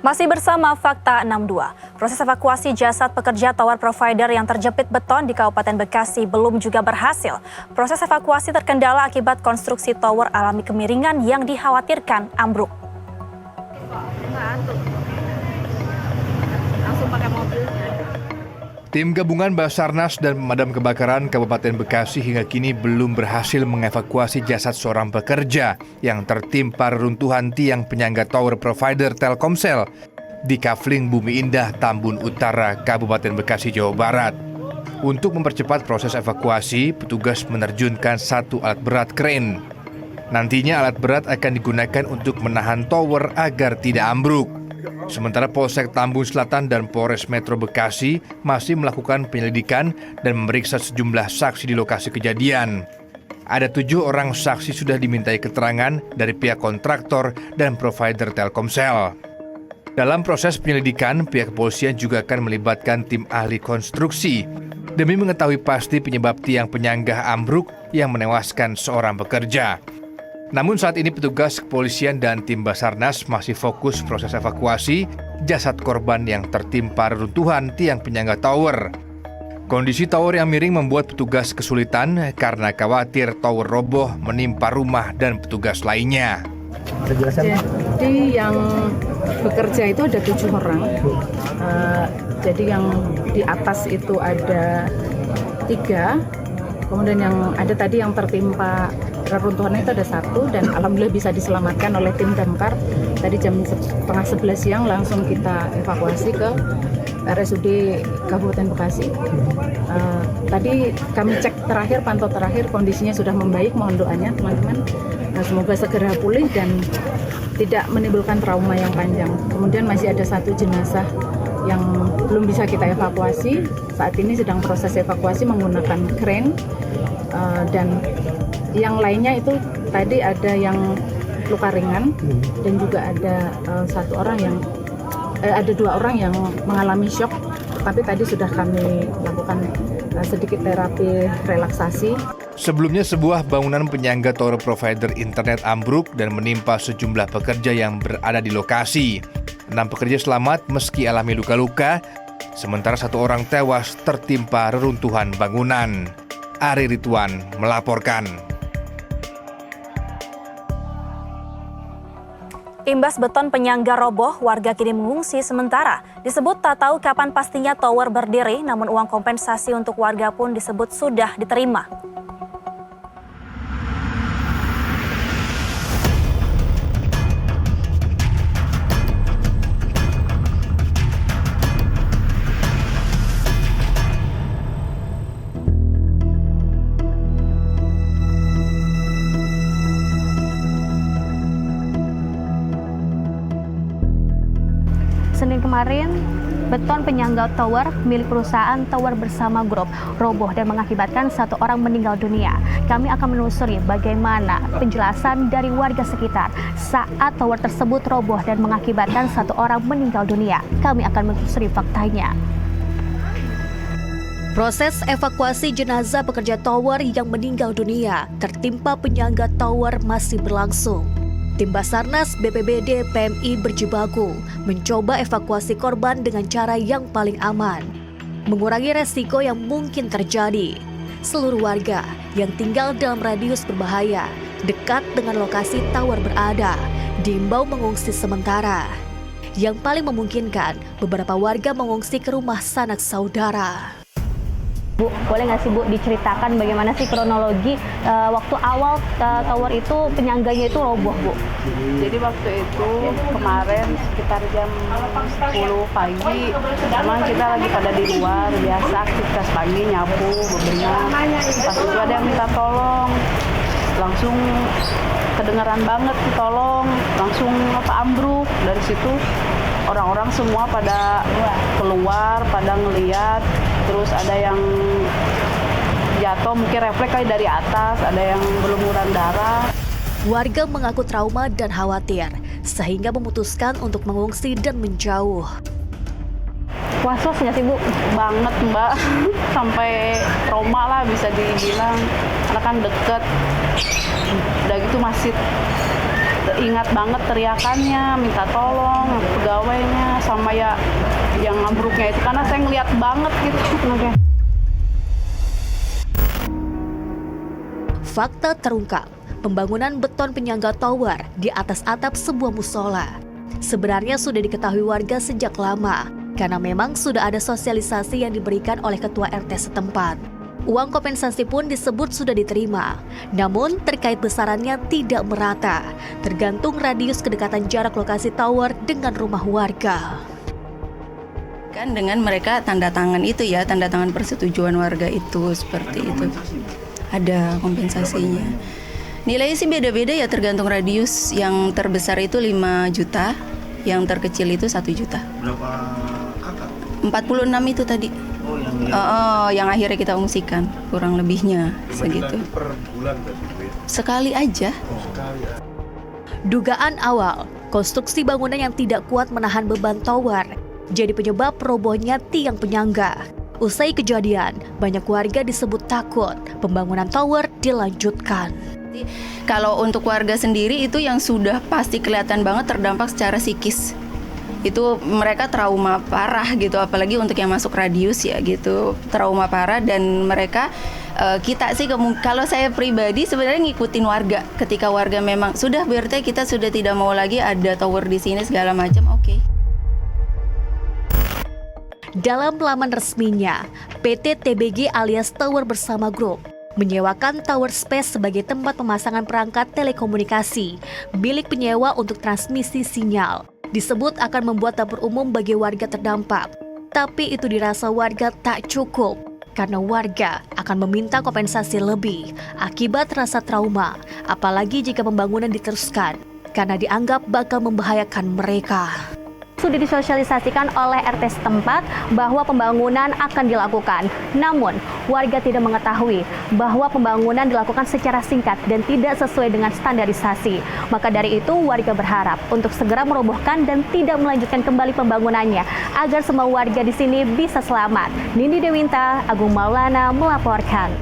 Masih bersama Fakta 62, proses evakuasi jasad pekerja tower provider yang terjepit beton di Kabupaten Bekasi belum juga berhasil. Proses evakuasi terkendala akibat konstruksi tower alami kemiringan yang dikhawatirkan ambruk. Langsung pakai mobilnya. Tim gabungan Basarnas dan pemadam kebakaran Kabupaten Bekasi hingga kini belum berhasil mengevakuasi jasad seorang pekerja yang tertimpa reruntuhan tiang penyangga tower provider Telkomsel di Kafling Bumi Indah, Tambun Utara, Kabupaten Bekasi, Jawa Barat. Untuk mempercepat proses evakuasi, petugas menerjunkan satu alat berat kren. Nantinya alat berat akan digunakan untuk menahan tower agar tidak ambruk. Sementara Polsek Tambun Selatan dan Polres Metro Bekasi masih melakukan penyelidikan dan memeriksa sejumlah saksi di lokasi kejadian. Ada 7 orang saksi sudah dimintai keterangan dari pihak kontraktor dan provider Telkomsel. Dalam proses penyelidikan, pihak kepolisian juga akan melibatkan tim ahli konstruksi demi mengetahui pasti penyebab tiang penyangga ambruk yang menewaskan seorang pekerja. Namun saat ini petugas kepolisian dan tim Basarnas masih fokus proses evakuasi jasad korban yang tertimpa reruntuhan tiang penyangga tower. Kondisi tower yang miring membuat petugas kesulitan karena khawatir tower roboh menimpa rumah dan petugas lainnya. Jadi yang bekerja itu ada 7 orang. Jadi yang di atas itu ada 3. Kemudian yang ada tadi yang tertimpa reruntuhan itu ada 1 dan alhamdulillah bisa diselamatkan oleh tim damkar. Tadi jam 10:30 siang langsung kita evakuasi ke RSUD Kabupaten Bekasi. Tadi kami cek terakhir, pantau terakhir kondisinya sudah membaik. Mohon doanya teman-teman. Semoga segera pulih dan tidak menimbulkan trauma yang panjang. Kemudian masih ada 1 jenazah yang belum bisa kita evakuasi. Saat ini sedang proses evakuasi menggunakan kren dan yang lainnya itu tadi ada yang luka ringan dan juga ada 2 orang yang mengalami shock, tapi tadi sudah kami lakukan sedikit terapi relaksasi. Sebelumnya sebuah bangunan penyangga tower provider internet ambruk dan menimpa sejumlah pekerja yang berada di lokasi. 6 pekerja selamat meski alami luka-luka, sementara 1 orang tewas tertimpa reruntuhan bangunan. Ari Ridwan melaporkan. Imbas beton penyangga roboh, warga kini mengungsi sementara. Disebut tak tahu kapan pastinya tower berdiri, namun uang kompensasi untuk warga pun disebut sudah diterima. Senin kemarin, beton penyangga tower milik perusahaan Tower Bersama Group roboh dan mengakibatkan 1 orang meninggal dunia. Kami akan menelusuri bagaimana penjelasan dari warga sekitar saat tower tersebut roboh dan mengakibatkan 1 orang meninggal dunia. Kami akan menelusuri faktanya. Proses evakuasi jenazah pekerja tower yang meninggal dunia tertimpa penyangga tower masih berlangsung. Tim Basarnas BPBD PMI berjibaku mencoba evakuasi korban dengan cara yang paling aman, mengurangi resiko yang mungkin terjadi. Seluruh warga yang tinggal dalam radius berbahaya dekat dengan lokasi tower berada diimbau mengungsi sementara. Yang paling memungkinkan, beberapa warga mengungsi ke rumah sanak saudara. Bu, boleh nggak sih Bu diceritakan bagaimana sih kronologi waktu awal tower itu penyangganya itu roboh, Bu? Jadi waktu itu kemarin sekitar jam 10 pagi, memang kita lagi pada di luar, biasa aktivitas pagi, nyapu, bebenah. Pas itu ada yang minta tolong, langsung kedengaran banget ditolong, langsung ambruk. Dari situ orang-orang semua pada keluar, pada ngeliat. Terus ada yang jatuh, mungkin refleks kali dari atas, ada yang berlumuran darah. Warga mengaku trauma dan khawatir, sehingga memutuskan untuk mengungsi dan menjauh. Was-was nggak sih Bu? Banget Mbak, sampai trauma lah bisa dibilang, karena kan deket. Udah gitu masih ingat banget teriakannya, minta tolong pegawainya sama ya yang ambruknya itu karena saya ngeliat banget gitu. Oke. Fakta terungkap, pembangunan beton penyangga tower di atas atap sebuah musola sebenarnya sudah diketahui warga sejak lama karena memang sudah ada sosialisasi yang diberikan oleh ketua RT setempat. Uang kompensasi pun disebut sudah diterima, namun terkait besarannya tidak merata, tergantung radius kedekatan jarak lokasi tower dengan rumah warga. Kan dengan mereka tanda tangan itu ya, tanda tangan persetujuan warga itu seperti itu. Ada kompensasinya. Nilainya sih beda-beda ya tergantung radius. Yang terbesar itu 5 juta, yang terkecil itu 1 juta. Berapa kakak? 46 itu tadi. Yang akhirnya kita ungsikan, kurang lebihnya segitu. Per bulan berarti Bu ya? Sekali aja. Sekali ya. Dugaan awal, konstruksi bangunan yang tidak kuat menahan beban tower jadi penyebab robohnya tiang penyangga. Usai kejadian, banyak warga disebut takut pembangunan tower dilanjutkan. Kalau untuk warga sendiri itu yang sudah pasti kelihatan banget terdampak secara psikis. Itu mereka trauma parah gitu, apalagi untuk yang masuk radius ya gitu, trauma parah. Dan mereka kita sih kalau saya pribadi sebenarnya ngikutin warga. Ketika warga memang sudah berarti kita sudah tidak mau lagi ada tower di sini segala macam, oke. Dalam laman resminya, PT TBG alias Tower Bersama Group menyewakan tower space sebagai tempat pemasangan perangkat telekomunikasi milik penyewa untuk transmisi sinyal. Disebut akan membuat dapur umum bagi warga terdampak. Tapi itu dirasa warga tak cukup karena warga akan meminta kompensasi lebih akibat rasa trauma, apalagi jika pembangunan diteruskan karena dianggap bakal membahayakan mereka. Sudah disosialisasikan oleh RT setempat bahwa pembangunan akan dilakukan. Namun, warga tidak mengetahui bahwa pembangunan dilakukan secara singkat dan tidak sesuai dengan standarisasi. Maka dari itu, warga berharap untuk segera merobohkan dan tidak melanjutkan kembali pembangunannya agar semua warga di sini bisa selamat. Nindi Dewinta, Agung Maulana melaporkan.